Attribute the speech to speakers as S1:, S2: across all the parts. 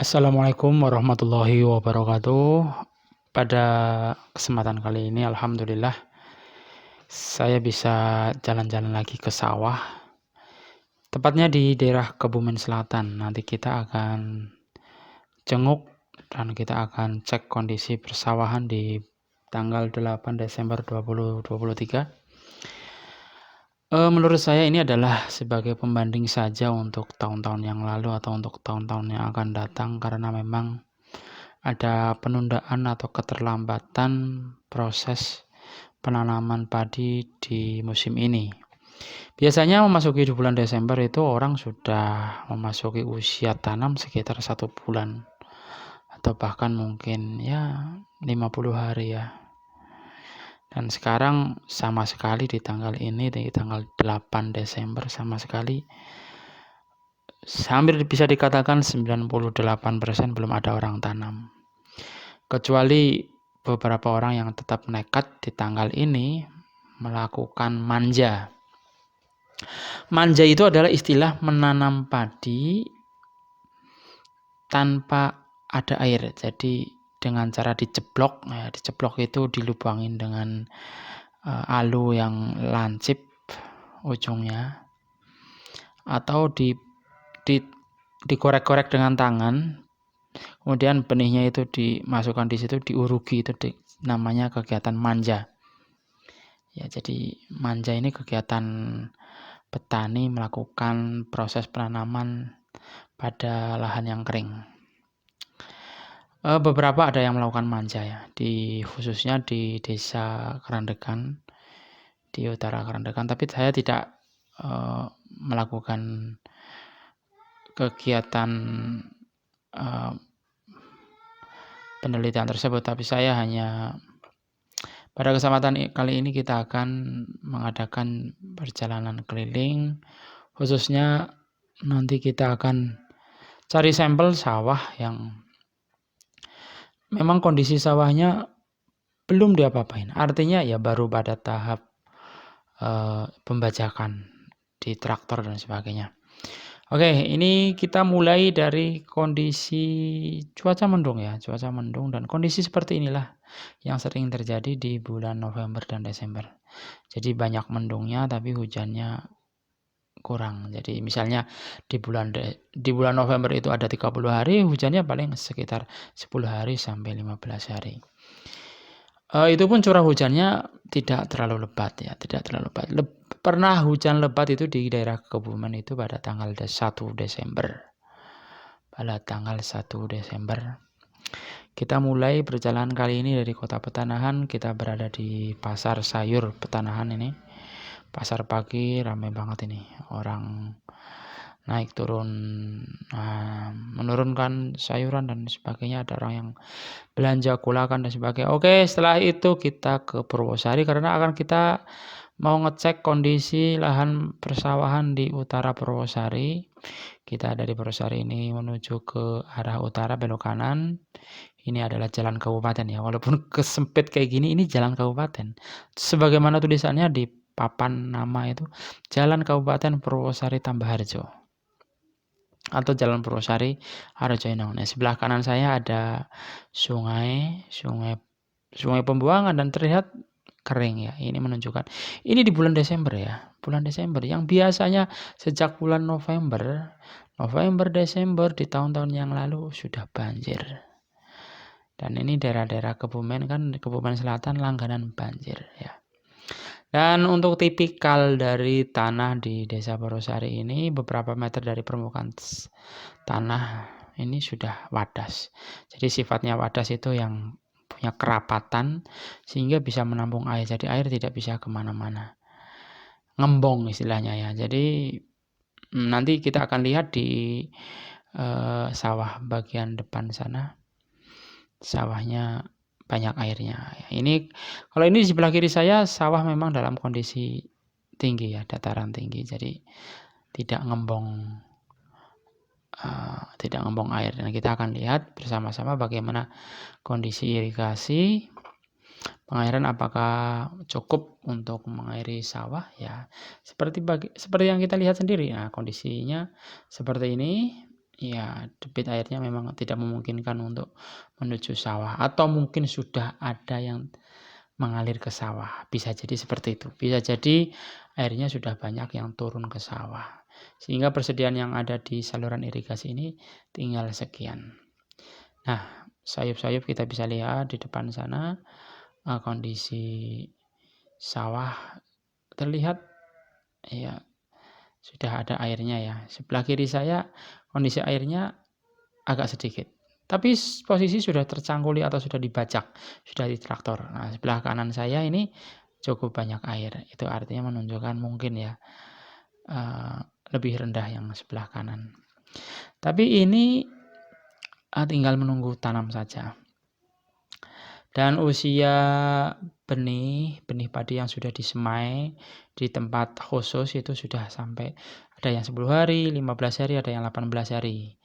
S1: Assalamualaikum warahmatullahi wabarakatuh. Pada kesempatan kali ini, alhamdulillah, saya bisa jalan-jalan lagi ke sawah, tepatnya di daerah Kebumen Selatan. Nanti kita akan jenguk dan kita akan cek kondisi persawahan di tanggal 8 Desember 2023. Menurut saya ini adalah sebagai pembanding saja untuk tahun-tahun yang lalu atau untuk tahun-tahun yang akan datang, karena memang ada penundaan atau keterlambatan proses penanaman padi di musim ini. Biasanya memasuki di bulan Desember itu orang sudah memasuki usia tanam sekitar 1 bulan atau bahkan mungkin ya 50 hari ya. Dan sekarang sama sekali di tanggal ini, di tanggal 8 Desember sama sekali hampir bisa dikatakan 98% belum ada orang tanam. Kecuali beberapa orang yang tetap nekat di tanggal ini melakukan manja. Manja itu adalah istilah menanam padi tanpa ada air. Jadi dengan cara diceblok, ya, diceblok itu dilubangin dengan alu yang lancip ujungnya, atau dikorek-korek dengan tangan. Kemudian benihnya itu dimasukkan di situ, diurugi, itu namanya kegiatan manja. Ya, jadi manja ini kegiatan petani melakukan proses penanaman pada lahan yang kering. Beberapa ada yang melakukan manja ya, khususnya di desa Kerandegan, di utara Kerandegan. Tapi saya tidak melakukan kegiatan penelitian tersebut, tapi saya hanya pada kesempatan kali ini kita akan mengadakan perjalanan keliling, khususnya nanti kita akan cari sampel sawah yang memang kondisi sawahnya belum diapa-apain. Artinya ya baru pada tahap pembajakan di traktor dan sebagainya. Oke, ini kita mulai dari kondisi cuaca mendung ya, cuaca mendung, dan kondisi seperti inilah yang sering terjadi di bulan November dan Desember. Jadi banyak mendungnya tapi hujannya kurang. Jadi misalnya di bulan November itu ada 30 hari, hujannya paling sekitar 10 hari sampai 15 hari. Itu pun curah hujannya tidak terlalu lebat ya, tidak terlalu lebat. Pernah hujan lebat itu di daerah Kebumen itu pada tanggal 1 Desember. Pada tanggal 1 Desember. Kita mulai perjalanan kali ini dari Kota Petanahan, kita berada di Pasar Sayur Petanahan ini. Pasar pagi ramai banget ini, orang naik turun, menurunkan sayuran dan sebagainya, ada orang yang belanja kulakan dan sebagainya. Oke, setelah itu kita ke Purwosari karena akan kita mau ngecek kondisi lahan persawahan di utara Purwosari. Kita dari Purwosari ini menuju ke arah utara, belok kanan. Ini adalah jalan kabupaten ya, walaupun kesempit kayak gini, ini jalan kabupaten. Sebagaimana tulisannya di papan nama itu, Jalan Kabupaten Purwosari Tambaharjo atau Jalan Purwosari Harjoino. Nah, sebelah kanan saya ada sungai pembuangan dan terlihat kering ya. Ini menunjukkan ini di bulan Desember ya. Bulan Desember yang biasanya sejak bulan November, Desember di tahun-tahun yang lalu sudah banjir. Dan ini daerah-daerah Kebumen kan, Kebumen Selatan langganan banjir ya. Dan untuk tipikal dari tanah di Desa Purwosari ini, beberapa meter dari permukaan tanah ini sudah wadas. Jadi sifatnya wadas itu yang punya kerapatan sehingga bisa menampung air. Jadi air tidak bisa kemana-mana. Ngembong istilahnya ya. Jadi nanti kita akan lihat di sawah bagian depan sana. Sawahnya banyak airnya. Ini kalau ini di sebelah kiri saya, sawah memang dalam kondisi tinggi ya, dataran tinggi. Jadi tidak ngembong air. Dan kita akan lihat bersama-sama bagaimana kondisi irigasi pengairan, apakah cukup untuk mengairi sawah ya, seperti yang kita lihat sendiri. Nah, kondisinya seperti ini ya debit airnya memang tidak memungkinkan untuk menuju sawah, atau mungkin sudah ada yang mengalir ke sawah. Bisa jadi seperti itu. Bisa jadi airnya sudah banyak yang turun ke sawah. Sehingga persediaan yang ada di saluran irigasi ini tinggal sekian. Nah, sayup-sayup kita bisa lihat di depan sana kondisi sawah terlihat ya sudah ada airnya ya. Sebelah kiri saya kondisi airnya agak sedikit. Tapi posisi sudah tercangkuli atau sudah dibajak, sudah di traktor. Nah, sebelah kanan saya ini cukup banyak air. Itu artinya menunjukkan mungkin ya lebih rendah yang sebelah kanan. Tapi ini tinggal menunggu tanam saja. Dan usia benih padi yang sudah disemai di tempat khusus itu sudah sampai ada yang 10 hari, 15 hari, ada yang 18 hari.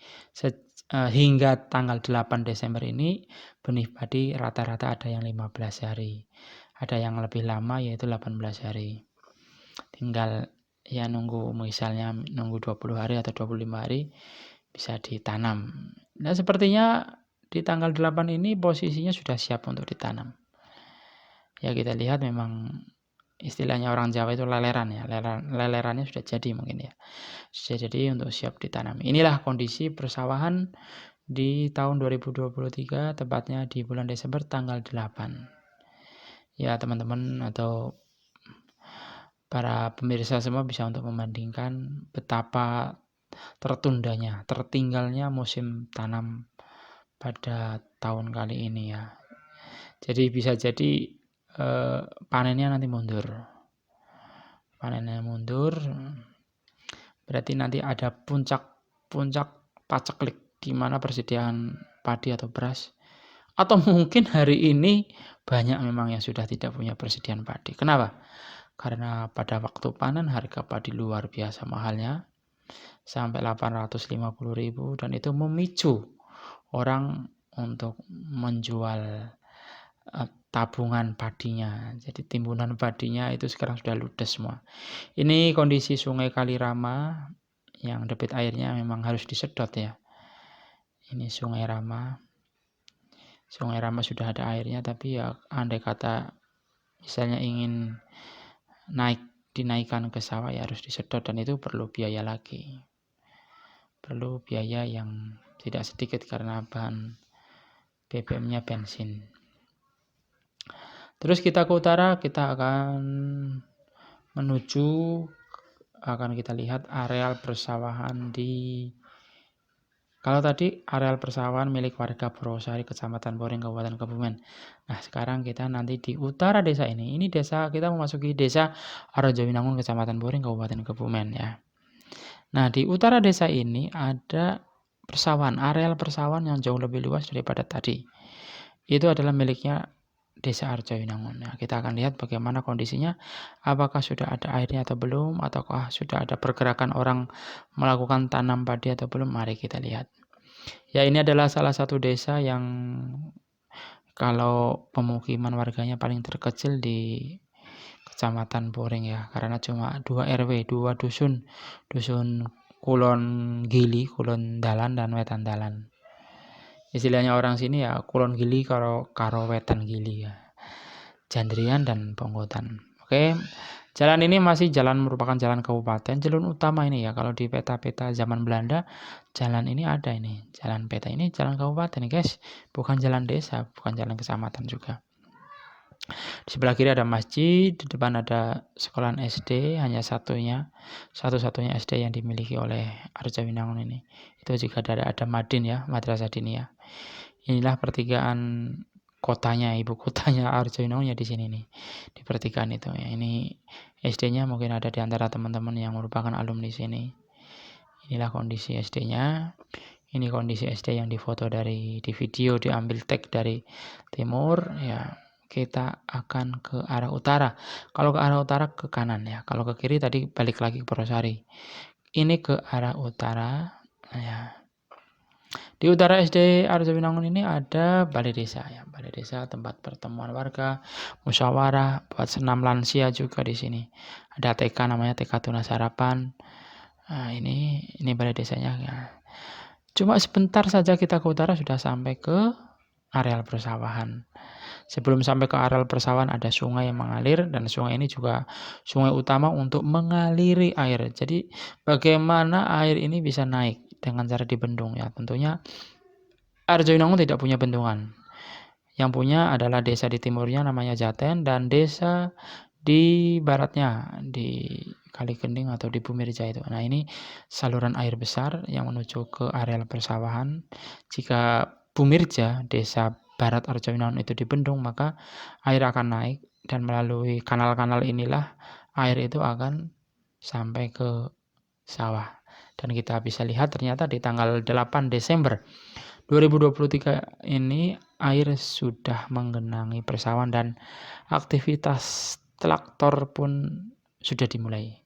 S1: Hingga tanggal 8 Desember ini benih padi rata-rata ada yang 15 hari. Ada yang lebih lama yaitu 18 hari. Tinggal ya misalnya nunggu 20 hari atau 25 hari bisa ditanam. Nah, sepertinya di tanggal 8 ini posisinya sudah siap untuk ditanam. Ya kita lihat memang istilahnya orang Jawa itu leleran ya. Lelerannya sudah jadi mungkin ya. Sudah jadi untuk siap ditanam. Inilah kondisi persawahan di tahun 2023, tepatnya di bulan Desember tanggal 8. Ya teman-teman atau para pemirsa semua bisa untuk membandingkan betapa tertinggalnya musim tanam pada tahun kali ini ya. Jadi bisa jadi panennya nanti mundur. Panennya mundur berarti nanti ada puncak paceklik di mana persediaan padi atau beras. Atau mungkin hari ini banyak memang yang sudah tidak punya persediaan padi. Kenapa? Karena pada waktu panen harga padi luar biasa mahalnya. Sampai 850.000 dan itu memicu orang untuk menjual tabungan padinya. Jadi timbunan padinya itu sekarang sudah ludes semua. Ini kondisi Sungai Kalirama yang debit airnya memang harus disedot ya. Ini Sungai Rama. Sungai Rama sudah ada airnya, tapi ya andai kata misalnya ingin dinaikkan ke sawah ya harus disedot, dan itu perlu biaya lagi. Perlu biaya yang tidak sedikit karena bahan BBM-nya bensin. Terus kita ke utara, kita akan kita lihat areal persawahan kalau tadi areal persawahan milik warga Purwosari, Kecamatan Boring, Kabupaten Kebumen. Nah, sekarang kita nanti di utara desa ini. Ini desa, kita memasuki desa Arjowinangun, Kecamatan Boring, Kabupaten Kebumen ya. Nah, di utara desa ini ada persawahan, areal persawahan yang jauh lebih luas daripada tadi. Itu adalah miliknya Desa Arjowinangun. Nah, kita akan lihat bagaimana kondisinya, apakah sudah ada airnya atau belum, ataukah sudah ada pergerakan orang melakukan tanam padi atau belum. Mari kita lihat. Ya, ini adalah salah satu desa yang kalau pemukiman warganya paling terkecil di Kecamatan Boring ya, karena cuma 2 RW, 2 dusun Kulon Gili, Kulon Dalan dan Wetan Dalan. Istilahnya orang sini ya Kulon Gili karo Wetan Gili ya. Jandrian dan Ponggotan. Oke. Jalan ini masih merupakan jalan kabupaten, jalur utama ini ya. Kalau di peta-peta zaman Belanda, jalan ini ada ini. Jalan peta ini jalan kabupaten nih, guys. Bukan jalan desa, bukan jalan kecamatan juga. Di sebelah kiri ada masjid, di depan ada sekolahan SD, hanya satu-satunya SD yang dimiliki oleh Arjowinangun ini. Itu juga ada Madin ya, Madrasah Diniyah. Inilah pertigaan kotanya, ibu kotanya Arjowinangun ya di sini nih, di pertigaan itu ya. Ini SD-nya, mungkin ada di antara teman-teman yang merupakan alumni sini. Inilah kondisi SD-nya. Ini kondisi SD yang difoto di video, diambil tag dari timur ya. Kita akan ke arah utara. Kalau ke arah utara ke kanan ya. Kalau ke kiri tadi balik lagi ke Purwosari. Ini ke arah utara ya. Di utara SD Arjowinangun ini ada balai desa ya. Balai desa tempat pertemuan warga, musyawarah, buat senam lansia juga di sini. Ada TK namanya TK Tunas Harapan. Nah, ini balai desanya ya. Cuma sebentar saja kita ke utara sudah sampai ke areal persawahan. Sebelum sampai ke areal persawahan ada sungai yang mengalir, dan sungai ini juga sungai utama untuk mengaliri air. Jadi bagaimana air ini bisa naik dengan cara dibendung ya. Tentunya Arjayunangun tidak punya bendungan. Yang punya adalah desa di timurnya namanya Jaten, dan desa di baratnya di Kaligending atau di Bumirja itu. Nah, ini saluran air besar yang menuju ke areal persawahan. Jika Bumirja, desa barat Arjayunangun itu dibendung, maka air akan naik, dan melalui kanal-kanal inilah air itu akan sampai ke sawah. Dan kita bisa lihat ternyata di tanggal 8 Desember 2023 ini air sudah menggenangi persawahan, dan aktivitas traktor pun sudah dimulai.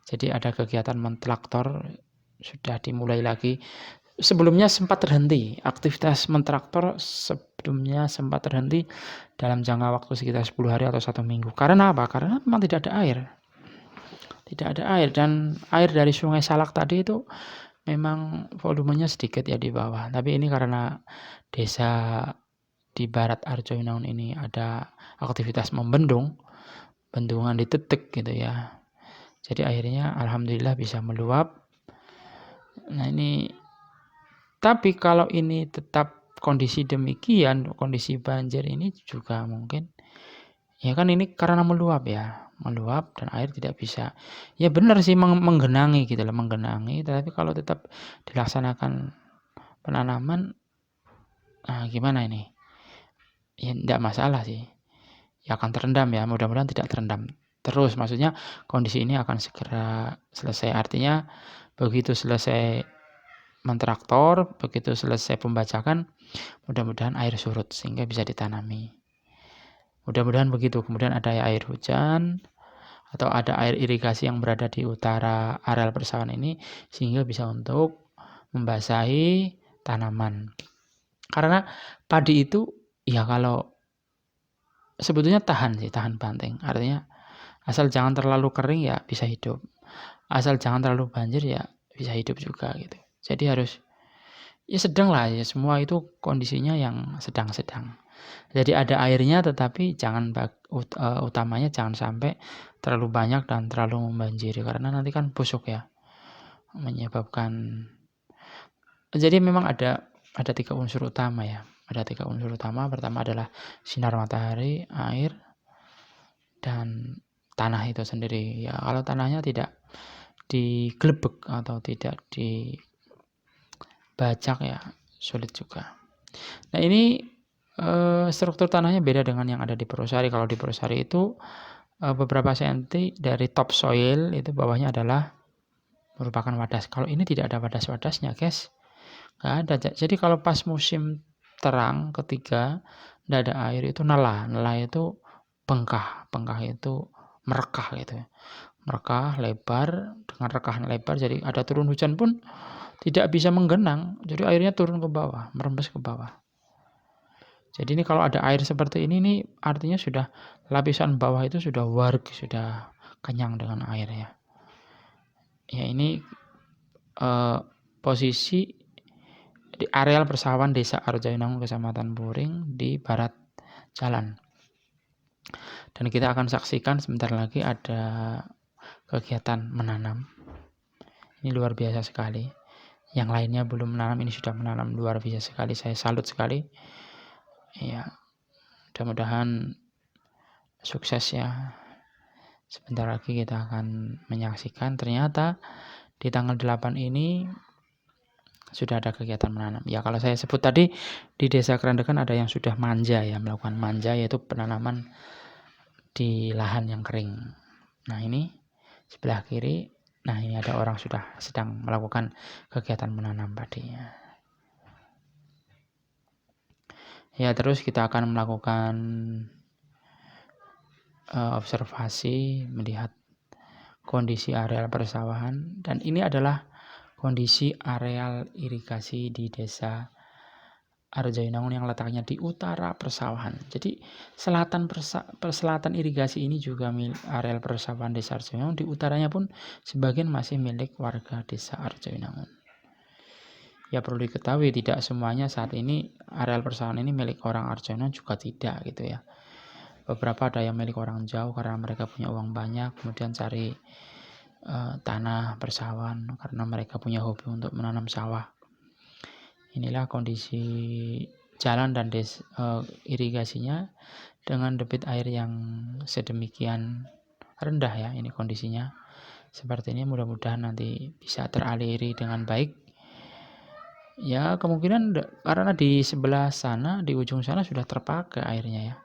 S1: Jadi ada kegiatan mentraktor sudah dimulai lagi. Sebelumnya sempat terhenti, aktivitas mentraktor sebelumnya sempat terhenti dalam jangka waktu sekitar 10 hari atau 1 minggu. Karena apa? Karena memang tidak ada air. Tidak ada air, dan air dari Sungai Salak tadi itu memang volumenya sedikit ya di bawah. Tapi ini karena desa di barat Arjayunangun ini ada aktivitas membendung, bendungan ditetek gitu ya. Jadi akhirnya alhamdulillah bisa meluap. Nah, ini tapi kalau ini tetap kondisi demikian, kondisi banjir ini juga mungkin ya kan ini karena meluap ya, meluap dan air tidak bisa. Ya benar sih menggenangi gitu loh, menggenangi, tapi kalau tetap dilaksanakan penanaman, gimana ini? Ya enggak masalah sih. Ya akan terendam ya, mudah-mudahan tidak terendam terus. Maksudnya kondisi ini akan segera selesai. Artinya begitu selesai mentraktor, begitu selesai pembajakan, mudah-mudahan air surut sehingga bisa ditanami. Mudah-mudahan begitu. Kemudian ada air hujan atau ada air irigasi yang berada di utara areal persawahan ini sehingga bisa untuk membasahi tanaman. Karena padi itu ya kalau sebetulnya tahan banting. Artinya asal jangan terlalu kering ya bisa hidup. Asal jangan terlalu banjir ya bisa hidup juga gitu. Jadi harus ya sedang lah ya, semua itu kondisinya yang sedang-sedang. Jadi ada airnya, tetapi jangan utamanya jangan sampai terlalu banyak dan terlalu membanjiri, karena nanti kan busuk ya, menyebabkan. Jadi memang ada 3 unsur utama ya. Ada 3 unsur utama. Pertama adalah sinar matahari, air, dan tanah itu sendiri. Ya kalau tanahnya tidak digelebek atau tidak dibajak ya sulit juga. Nah, ini struktur tanahnya beda dengan yang ada di Purwosari. Kalau di Purwosari itu beberapa senti dari topsoil itu bawahnya adalah merupakan wadas. Kalau ini tidak ada wadas-wadasnya, guys. Nggak ada. Jadi kalau pas musim terang ketiga nggak ada air, itu nela. Nela itu bengkah. Bengkah itu merekah gitu ya. Merekah lebar, dengan rekahan lebar, jadi ada turun hujan pun tidak bisa menggenang. Jadi airnya turun ke bawah, merembes ke bawah. Jadi ini kalau ada air seperti ini artinya sudah lapisan bawah itu sudah warg, sudah kenyang dengan air ya. Ya ini posisi di areal persawahan desa Arjayunangun Kecamatan Puring di barat jalan. Dan kita akan saksikan sebentar lagi ada kegiatan menanam. Ini luar biasa sekali. Yang lainnya belum menanam, ini sudah menanam, luar biasa sekali. Saya salut sekali. Ya, mudah-mudahan sukses ya. Sebentar lagi kita akan menyaksikan ternyata di tanggal 8 ini sudah ada kegiatan menanam. Ya kalau saya sebut tadi di Desa Kerandekan ada yang sudah manja ya, melakukan manja, yaitu penanaman di lahan yang kering. Nah, ini sebelah kiri. Nah, ini ada orang sudah sedang melakukan kegiatan menanam padinya. Ya, terus kita akan melakukan observasi, melihat kondisi areal persawahan, dan ini adalah kondisi areal irigasi di Desa Arjayunangun yang letaknya di utara persawahan. Jadi selatan irigasi ini juga areal persawahan Desa Arjayunangun, di utaranya pun sebagian masih milik warga Desa Arjayunangun. Ya perlu diketahui tidak semuanya saat ini areal persawahan ini milik orang Arjuna juga tidak gitu ya. Beberapa ada yang milik orang jauh karena mereka punya uang banyak, kemudian cari tanah persawahan karena mereka punya hobi untuk menanam sawah. Inilah kondisi jalan dan irigasinya dengan debit air yang sedemikian rendah ya. Ini kondisinya seperti ini, mudah-mudahan nanti bisa teraliri dengan baik. Ya kemungkinan karena di sebelah sana, di ujung sana sudah terpakai airnya ya.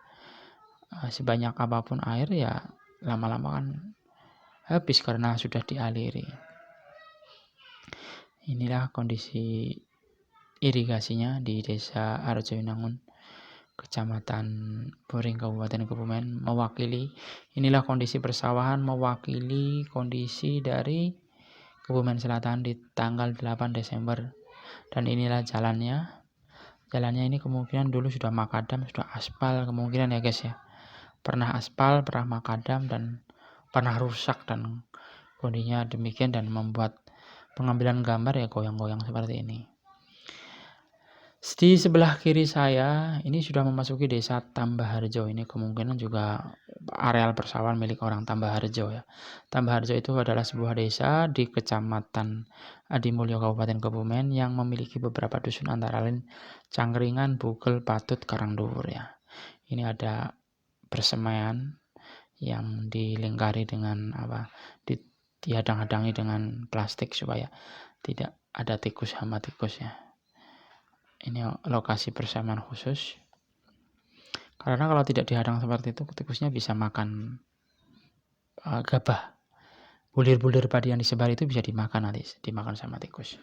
S1: Sebanyak apapun air ya lama-lama kan habis karena sudah dialiri. Inilah kondisi irigasinya di Desa Arjowinangun, Kecamatan Boring, Kabupaten Kebumen. Inilah kondisi persawahan mewakili kondisi dari Kebumen Selatan di tanggal 8 Desember. Dan inilah jalannya. Jalannya ini kemungkinan dulu sudah makadam, sudah aspal kemungkinan ya guys ya. Pernah aspal, pernah makadam, dan pernah rusak dan kondisinya demikian dan membuat pengambilan gambar ya goyang-goyang seperti ini. Di sebelah kiri saya ini sudah memasuki Desa Tambaharjo. Ini kemungkinan juga areal persawahan milik orang Tambaharjo ya. Tambaharjo itu adalah sebuah desa di Kecamatan Adimulyo, Kabupaten Kebumen yang memiliki beberapa dusun antara lain Cangkringan, Bugel, Patut, Karangduwur ya. Ini ada persemaian yang dilingkari dengan dihadang-hadangi dengan plastik supaya tidak ada tikus, hama tikus ya. Ini lokasi persamaan khusus. Karena kalau tidak dihadang seperti itu, tikusnya bisa makan gabah. Bulir-bulir padi yang disebar itu bisa dimakan nanti, dimakan sama tikus.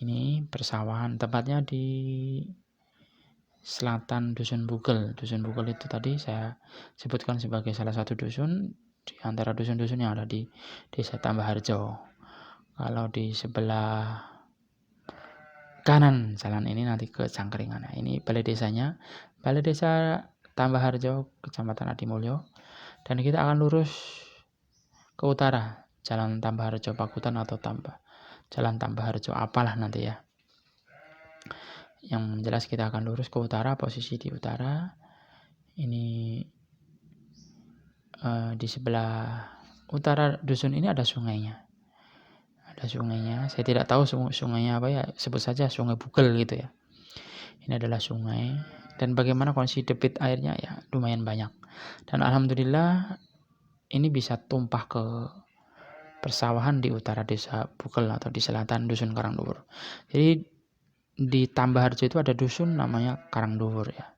S1: Ini persawahan, tepatnya di selatan Dusun Bugel. Dusun Bugel itu tadi saya sebutkan sebagai salah satu dusun di antara dusun-dusun yang ada di Desa Tambaharjo. Kalau di sebelah kanan jalan ini nanti ke Cangkringan. Nah, ini balai desanya, Balai Desa Tambaharjo, Kecamatan Adimulyo. Dan kita akan lurus ke utara, Jalan Tambaharjo Pakutan atau Jalan Tambaharjo apalah nanti ya. Yang jelas kita akan lurus ke utara, posisi di utara. Ini di sebelah utara dusun ini ada sungainya. Ada sungainya, saya tidak tahu sungainya apa ya, sebut saja Sungai Bugel gitu ya. Ini adalah sungai, dan bagaimana kondisi debit airnya ya lumayan banyak. Dan alhamdulillah ini bisa tumpah ke persawahan di utara Desa Bugel atau di selatan Dusun Karangduwur. Jadi di Tambaharjo itu ada dusun namanya Karangduwur ya.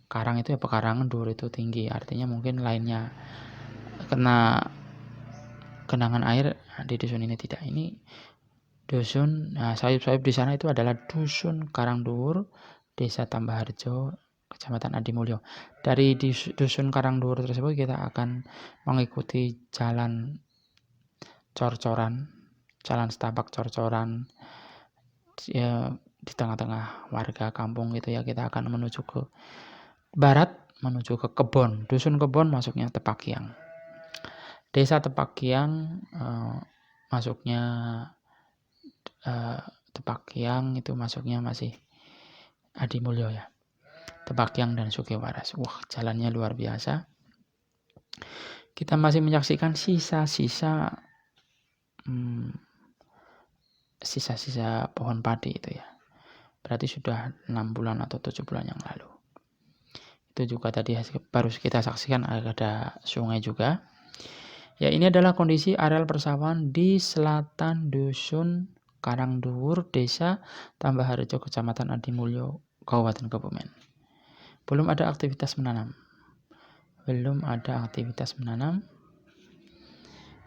S1: Karang itu ya pekarangan, duwur itu tinggi, artinya mungkin lainnya kena genangan air, di dusun ini tidak. Ini dusun, sayup-sayup di sana itu adalah Dusun Karangduwur, Desa Tambaharjo, Kecamatan Adimulyo. Dari Dusun Karangduwur tersebut kita akan mengikuti jalan cor-coran, jalan setapak cor-coran ya, di tengah-tengah warga kampung gitu ya. Kita akan menuju ke barat, menuju ke Kebon. Dusun Kebon masuknya Tepakyang. Desa Tepakyang masuknya Tepakyang itu masuknya masih Adimulyo ya. Tepakyang dan Sukewaras. Wah, jalannya luar biasa. Kita masih menyaksikan sisa-sisa pohon padi itu ya. Berarti sudah 6 bulan atau 7 bulan yang lalu. Itu juga tadi baru kita saksikan ada sungai juga. Ya, ini adalah kondisi areal persawahan di selatan Dusun Karangduwur, Desa Tambaharjo, Kecamatan Adimulyo, Kabupaten Kebumen. Belum ada aktivitas menanam.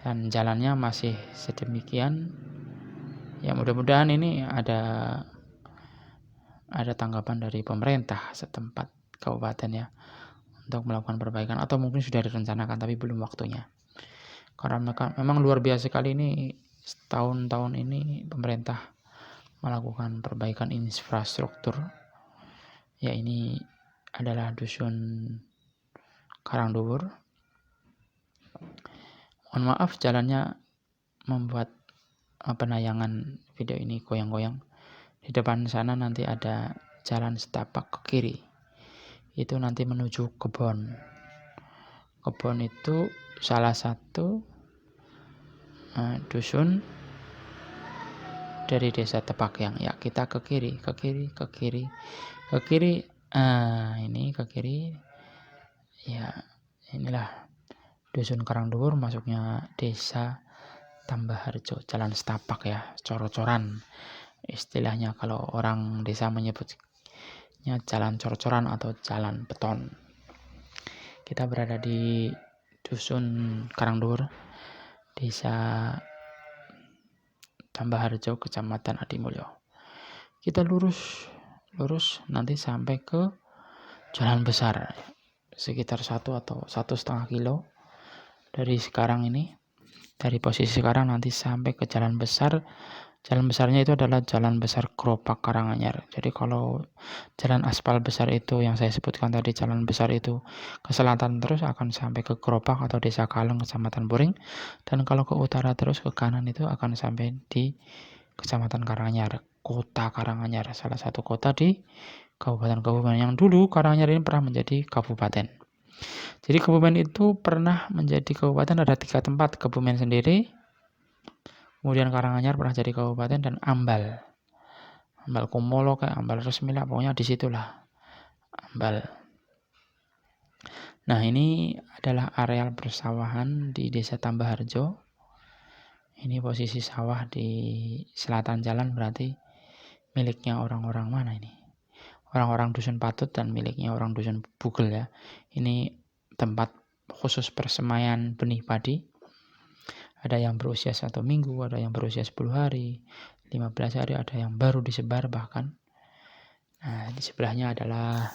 S1: Dan jalannya masih sedemikian. Ya, mudah-mudahan ini ada tanggapan dari pemerintah setempat kabupaten ya untuk melakukan perbaikan, atau mungkin sudah direncanakan tapi belum waktunya. Karena memang luar biasa sekali ini, tahun-tahun ini pemerintah melakukan perbaikan infrastruktur. Ya, ini adalah Dusun Karangduwur. Mohon maaf jalannya membuat penayangan video ini goyang-goyang. Di depan sana nanti ada jalan setapak ke kiri. Itu nanti menuju kebon. Kebon itu salah satu dusun dari desa Tepakyang. Ya, kita ke kiri. Ini ke kiri. Ya, inilah dusun Karangduwur, masuknya desa Tambaharjo, jalan setapak ya, cor-coran. Istilahnya kalau orang desa menyebutnya jalan cor-coran atau jalan beton. Kita berada di dusun Karangduwur, desa Tambaharjo, kecamatan Adimulyo. Kita lurus nanti sampai ke jalan besar, sekitar 1 atau 1,5 kilo dari sekarang ini. Dari posisi sekarang nanti sampai ke jalan besar. Jalan besarnya itu adalah Jalan Besar Keropak Karanganyar. Jadi kalau jalan aspal besar itu yang saya sebutkan tadi, jalan besar itu ke selatan terus akan sampai ke Keropak atau Desa Kaleng, Kecamatan Puring. Dan kalau ke utara terus ke kanan itu akan sampai di Kecamatan Karanganyar, Kota Karanganyar, salah satu kota di kabupaten yang dulu Karanganyar ini pernah menjadi kabupaten. Jadi Kebumen itu pernah menjadi kabupaten, ada 3 tempat. Kebumen sendiri, kemudian Karanganyar pernah jadi kabupaten, dan Ambal Kumolo kayak Ambal Resmi lah, pokoknya disitulah Ambal. Nah, ini adalah areal persawahan di desa Tambaharjo. Ini posisi sawah di selatan jalan, berarti miliknya orang-orang mana ini? Orang-orang dusun Patut dan miliknya orang dusun Bugel ya. Ini tempat khusus persemaian benih padi. Ada yang berusia 1 minggu, ada yang berusia 10 hari, 15 hari, ada yang baru disebar bahkan. Nah, di sebelahnya adalah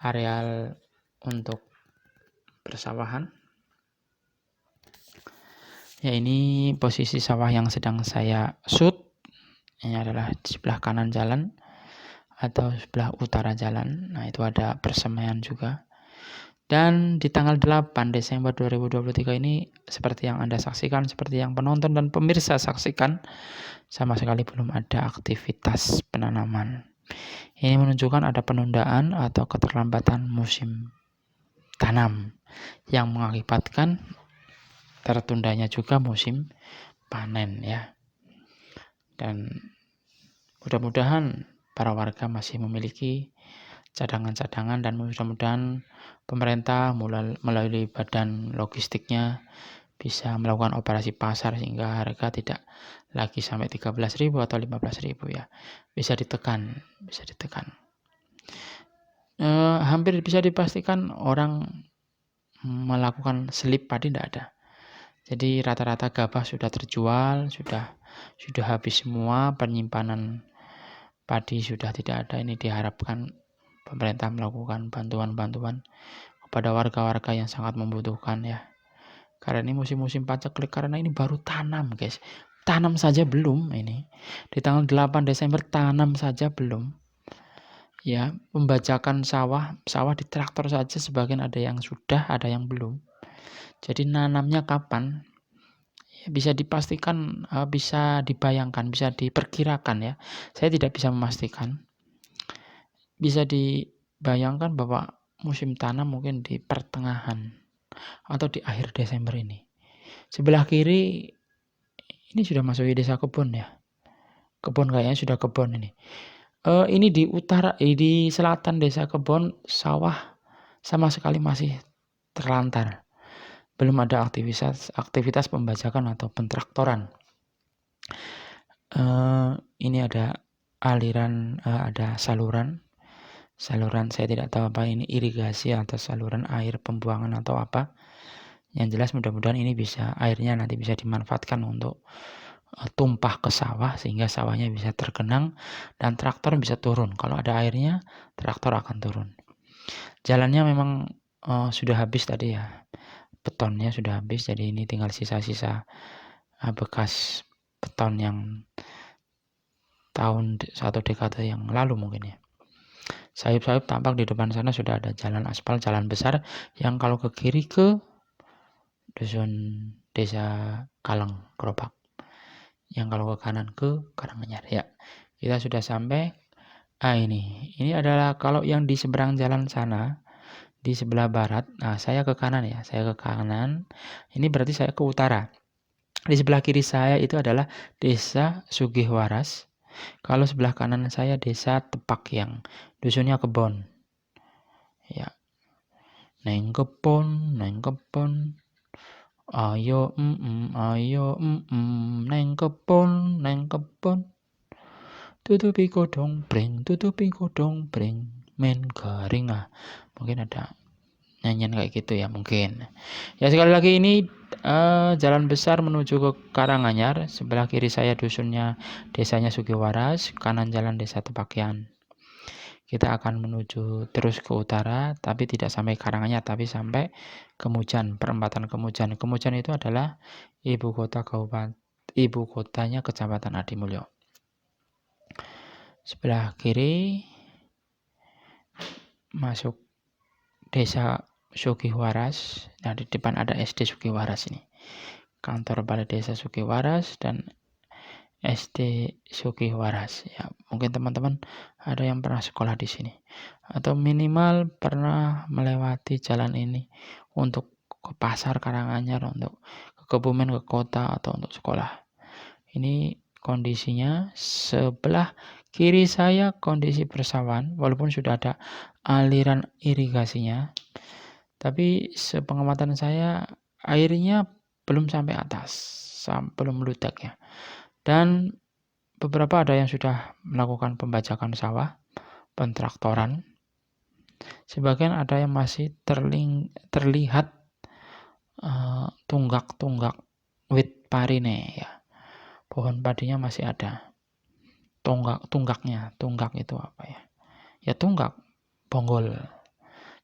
S1: areal untuk persawahan. Ya, ini posisi sawah yang sedang saya shoot. Ini adalah di sebelah kanan jalan atau sebelah utara jalan. Nah, itu ada persemaian juga. Dan di tanggal 8 Desember 2023 ini, seperti yang Anda saksikan, seperti yang penonton dan pemirsa saksikan, sama sekali belum ada aktivitas penanaman. Ini menunjukkan ada penundaan atau keterlambatan musim tanam yang mengakibatkan tertundanya juga musim panen ya. Dan mudah-mudahan para warga masih memiliki cadangan-cadangan, dan mudah-mudahan pemerintah melalui badan logistiknya bisa melakukan operasi pasar sehingga harga tidak lagi sampai 13.000 atau 15.000 ya. Bisa ditekan. Hampir bisa dipastikan orang melakukan selip padi tidak ada. Jadi rata-rata gabah sudah terjual, sudah habis semua, penyimpanan padi sudah tidak ada. Ini diharapkan pemerintah melakukan bantuan-bantuan kepada warga-warga yang sangat membutuhkan ya. Karena ini musim-musim paceklik, karena ini baru tanam guys. Tanam saja belum ini. Di tanggal 8 Desember tanam saja belum. Ya, pembajakan sawah di traktor saja sebagian ada yang sudah, ada yang belum. Jadi nanamnya kapan? Ya, bisa dipastikan, bisa dibayangkan, bisa diperkirakan ya. Saya tidak bisa memastikan. Bisa dibayangkan bahwa musim tanam mungkin di pertengahan atau di akhir Desember ini. Sebelah kiri ini sudah masuk desa kebun ya. Kebun kayaknya sudah kebun ini. Ini di utara, di selatan desa kebun, sawah sama sekali masih terlantar. Belum ada aktivitas pembajakan atau pentraktoran. Ini ada aliran, ada saluran saya tidak tahu apa ini, irigasi atau saluran air pembuangan atau apa. Yang jelas mudah-mudahan ini airnya nanti bisa dimanfaatkan untuk tumpah ke sawah sehingga sawahnya bisa tergenang dan traktor bisa turun. Kalau ada airnya, traktor akan turun. Jalannya memang sudah habis tadi ya, betonnya sudah habis, jadi ini tinggal sisa-sisa bekas beton yang tahun 1 dekade yang lalu mungkin ya. Sayup-sayup tampak di depan sana sudah ada jalan aspal, jalan besar yang kalau ke kiri ke dusun desa Kaleng Keropak. Yang kalau ke kanan ke Karanganyar ya. Kita sudah sampai. Ini adalah kalau yang di seberang jalan sana, di sebelah barat. Nah, saya ke kanan ya, saya ke kanan. Ini berarti saya ke utara. Di sebelah kiri saya itu adalah Desa Sugihwaras. Kalau sebelah kanan saya Desa Tepak yang dusunnya Kebon. Ya. Neng kebon, ayo neng kebon. Tutupi godong breng, men garing. Mungkin ada nyanyian kayak gitu ya mungkin. Ya sekali lagi ini jalan besar menuju ke Karanganyar. Sebelah kiri saya dusunnya desanya Sugihwaras, kanan jalan Desa Tepakyan. Kita akan menuju terus ke utara, tapi tidak sampai Karanganyar, tapi sampai Kemujan, perempatan Kemujan. Kemujan itu adalah ibu kotanya Kecamatan Adimulyo. Sebelah kiri masuk Desa Sugihwaras. Nah, di depan ada SD Sugihwaras ini. Kantor Balai Desa Sugihwaras dan SD Sugihwaras. Ya, mungkin teman-teman ada yang pernah sekolah di sini atau minimal pernah melewati jalan ini untuk ke pasar Karanganyar, untuk ke Kebumen, ke kota atau untuk sekolah. Ini kondisinya sebelah kiri saya kondisi persawahan, walaupun sudah ada aliran irigasinya, tapi sepengamatan saya airnya belum sampai atas, belum meledak ya. Dan beberapa ada yang sudah melakukan pembajakan sawah, pentraktoran. Sebagian ada yang masih terlihat tunggak-tunggak wit parine ya. Pohon padinya masih ada. Tunggak itu apa ya? Ya tunggak, bonggol.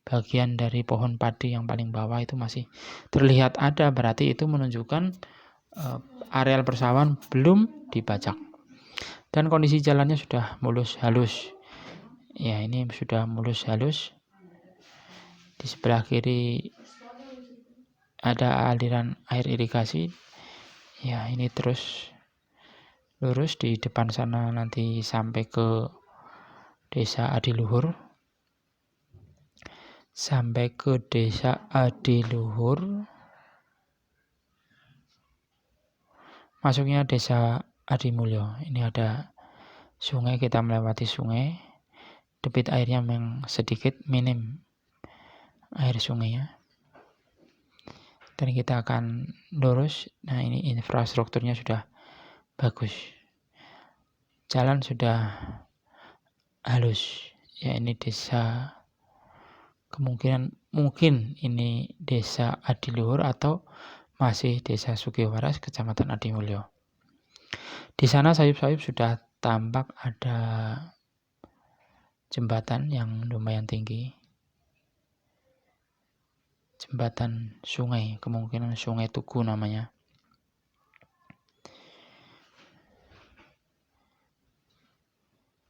S1: Bagian dari pohon padi yang paling bawah itu masih terlihat ada, berarti itu menunjukkan areal persawahan belum dibajak. Dan kondisi jalannya sudah mulus halus. Ya, ini sudah mulus halus. Di sebelah kiri ada aliran air irigasi. Ya, ini terus lurus di depan sana nanti sampai ke Desa Adiluhur. Sampai ke Desa Adiluhur. Masuknya Desa Adimulyo. Ini ada sungai, kita melewati sungai. Debit airnya memang sedikit, minim air sungainya. Dan kita akan lurus. Nah, ini infrastrukturnya sudah bagus. Jalan sudah halus. Ya, ini desa, mungkin ini Desa Adiluhur atau masih Desa Sugihwaras, Kecamatan Adimulyo. Di sana sayup-sayup sudah tampak ada jembatan yang lumayan tinggi. Jembatan sungai, kemungkinan Sungai Tugu namanya.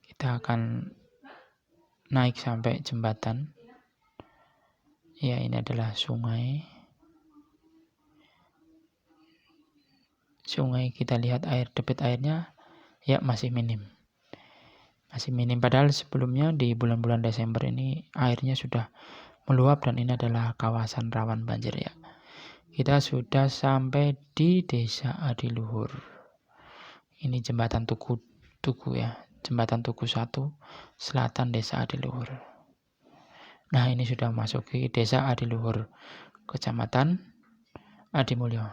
S1: Kita akan naik sampai jembatan. Ya, ini adalah sungai. Sungai, kita lihat debit airnya ya masih minim. Padahal sebelumnya di bulan-bulan Desember ini airnya sudah meluap dan ini adalah kawasan rawan banjir ya. Kita sudah sampai di Desa Adiluhur. Ini jembatan Tugu ya. Jembatan Tugu 1 selatan Desa Adiluhur. Nah, ini sudah masuk ke Desa Adiluhur, Kecamatan Adimulyo.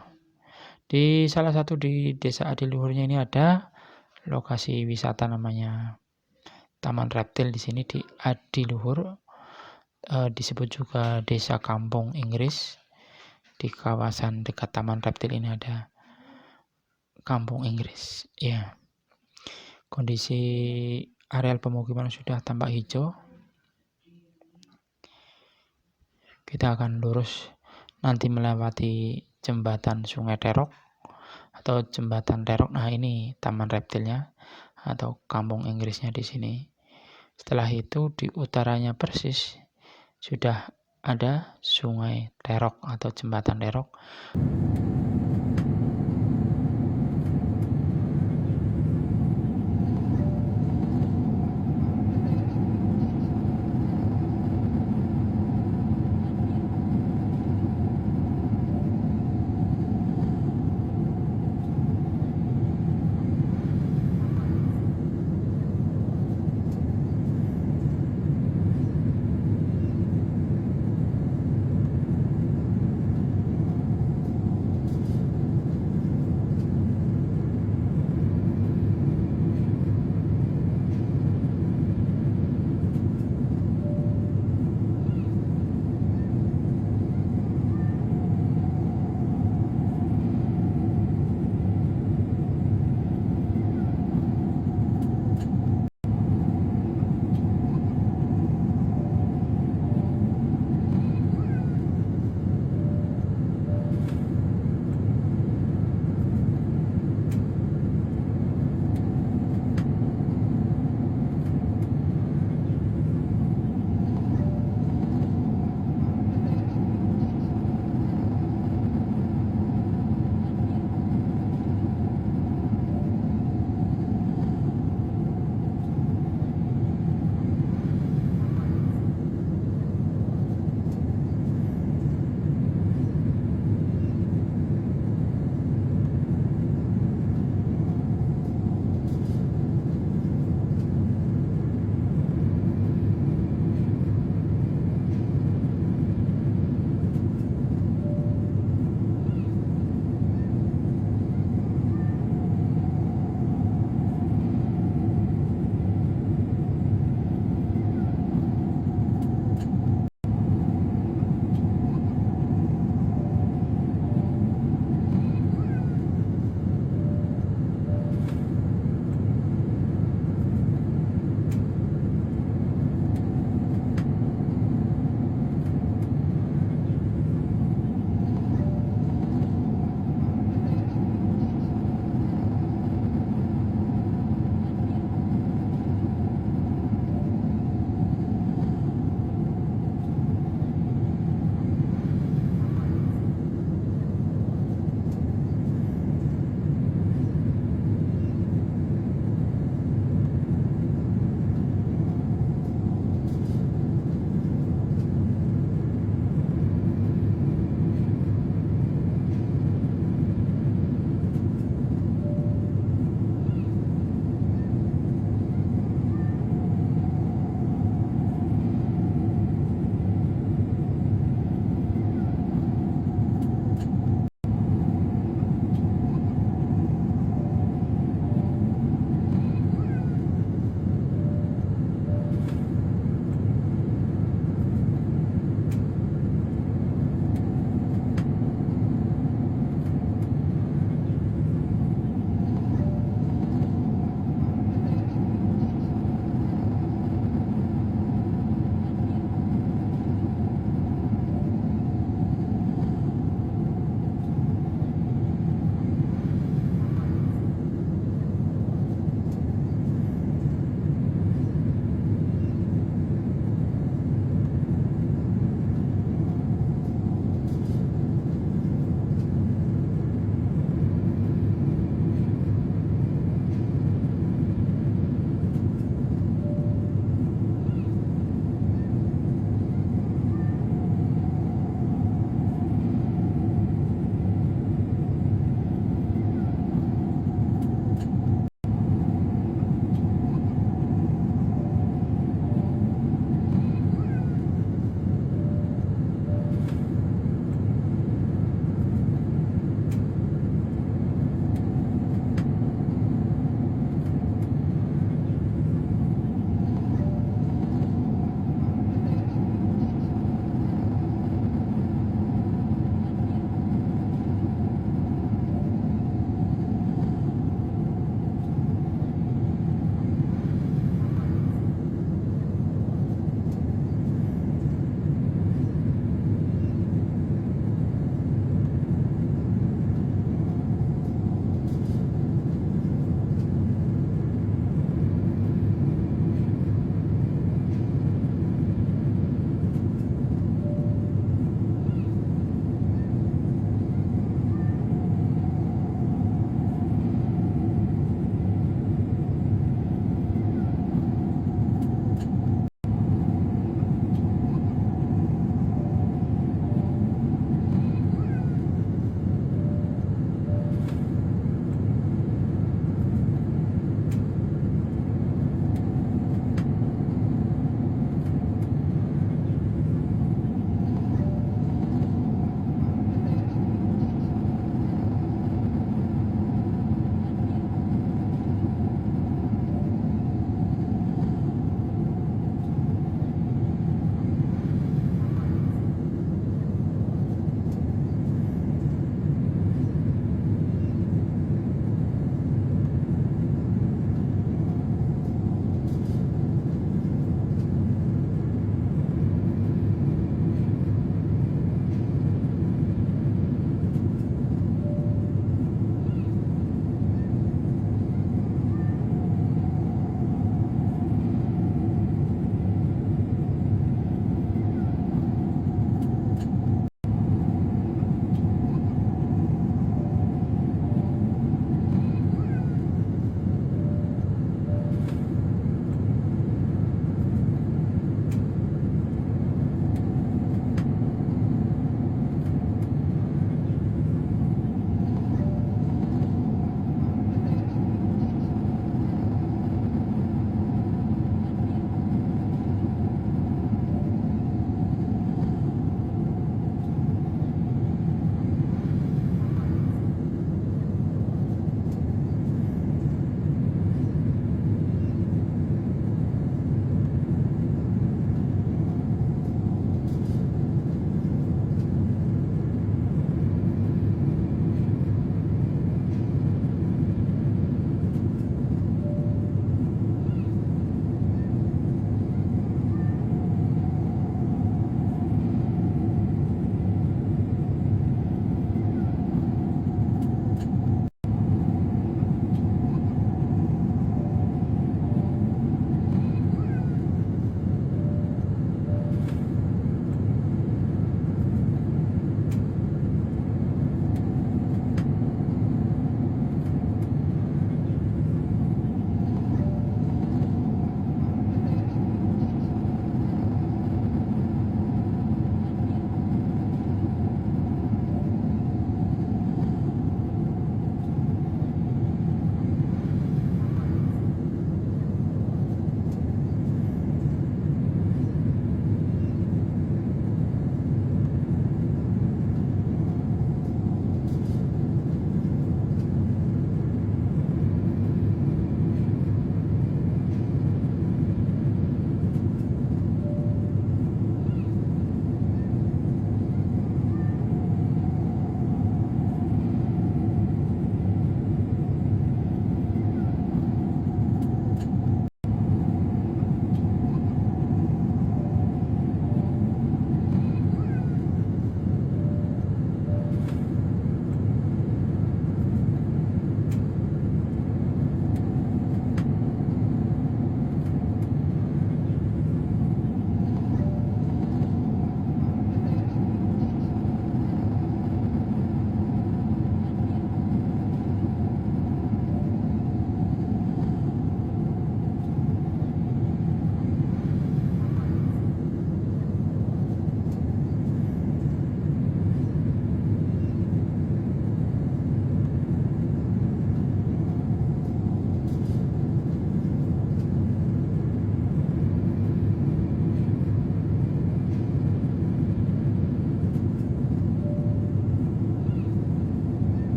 S1: Di salah satu di Desa Adiluhurnya ini ada lokasi wisata namanya Taman Reptil. Di sini di Adiluhur disebut juga Desa Kampung Inggris. Di kawasan dekat Taman Reptil ini ada Kampung Inggris. Ya. Kondisi areal pemukiman sudah tampak hijau. Kita akan lurus nanti melewati jembatan Sungai Terok atau jembatan Terok. Nah, ini Taman Reptilnya atau Kampung Inggrisnya di sini. Setelah itu di utaranya persis sudah ada Sungai Terok atau jembatan Terok.